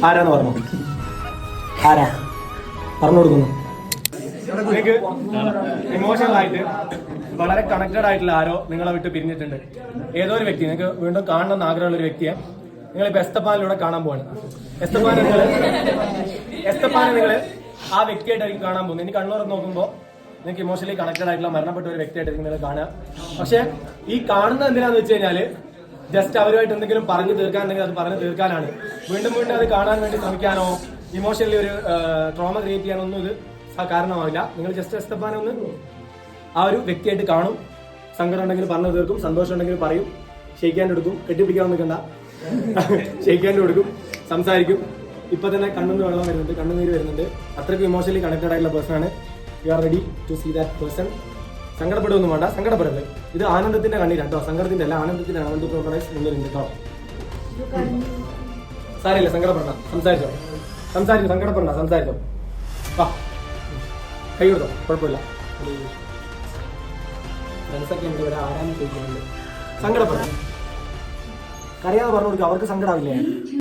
ആരാന്ന് പറഞ്ഞു? ആരാ പറഞ്ഞു കൊടുക്കുന്നു? നിങ്ങൾക്ക് ഇമോഷണൽ ആയിട്ട് വളരെ കണക്റ്റഡ് ആയിട്ടുള്ള ആരോ നിങ്ങളെ വിട്ട് പിരിഞ്ഞിട്ടുണ്ട്. ഏതോ ഒരു വ്യക്തി നിങ്ങൾക്ക് വീണ്ടും കാണണമെന്ന് ആഗ്രഹമുള്ള ഒരു വ്യക്തിയെ നിങ്ങളിപ്പോ എസ്തപ്പാനിലൂടെ കാണാൻ പോവാണ്. എസ്തപ്പാനെ നിങ്ങൾ ആ വ്യക്തിയായിട്ടായിരിക്കും കാണാൻ പോകുന്നത്. ഇനി കണ്ണൂർ നോക്കുമ്പോൾ നിങ്ങൾക്ക് ഇമോഷണലി കണക്റ്റഡ് ആയിട്ടുള്ള മരണപ്പെട്ട ഒരു വ്യക്തിയായിട്ടായിരിക്കും നിങ്ങൾ കാണുക. പക്ഷെ ഈ കാണുന്നത് എന്തിനാന്ന് വെച്ച് കഴിഞ്ഞാല് ജസ്റ്റ് അവരുമായിട്ട് എന്തെങ്കിലും പറഞ്ഞു തീർക്കാനുണ്ടെങ്കിൽ അത് പറഞ്ഞു തീർക്കാനാണ്. വീണ്ടും വീണ്ടും അത് കാണാൻ വേണ്ടി ശ്രമിക്കാനോ ഇമോഷണലി ഒരു ട്രോമ ക്രിയേറ്റ് ചെയ്യാനൊന്നും ഇത് കാരണമാവില്ല. നിങ്ങൾ ജസ്റ്റ് എസ്തപ്പാനെ ഒന്ന് ആ ഒരു വ്യക്തിയായിട്ട് കാണും. സങ്കടം ഉണ്ടെങ്കിൽ പറഞ്ഞു തീർക്കും, സന്തോഷം ഉണ്ടെങ്കിൽ പറയും, ഷെയ്ക്കാൻ്റെ എടുക്കും, കെട്ടിപ്പിടിക്കാൻ നിൽക്കണ്ട, ഷെയ്ക്കാൻ്റെ കൊടുക്കും, സംസാരിക്കും. ഇപ്പൊ തന്നെ കണ്ണുന്ന് വെള്ളം വരുന്നുണ്ട്, കണ്ണുനീര് വരുന്നുണ്ട്. അത്രയ്ക്ക് ഇമോഷണലി കണക്റ്റഡ് ആയിട്ടുള്ള പേഴ്സൺ ആണ്. You are ready to see that person. സങ്കടപ്പെടുകയൊന്നും വേണ്ട, സങ്കടപ്പെടരുത്. ഇത് ആനന്ദത്തിന്റെ കണ്ണീരാണ് കേട്ടോ, സങ്കടത്തിന്റെ അല്ല, ആനന്ദത്തിന്റെ ആനന്ദ പ്രോഗ്രസ് മുന്നിലുണ്ട് കേട്ടോ. സാരില്ല, സങ്കടപ്പെടണ്ട, സംസാരിച്ചോ, സങ്കടപ്പെടണ്ട, സംസാരിച്ചോ. വാ, കൈ കൊടുത്തോ, കുഴപ്പമില്ല. ഫ്രണ്ട്സൊക്കെ ഉണ്ട് ഇവിടെ, ആരാന്ന് ചോദിക്കുന്നുണ്ട്. സങ്കടപ്പെടണം, കരയാതെ പറഞ്ഞു കൊടുക്കുക, അവർക്ക് സങ്കടമാവില്ലേ?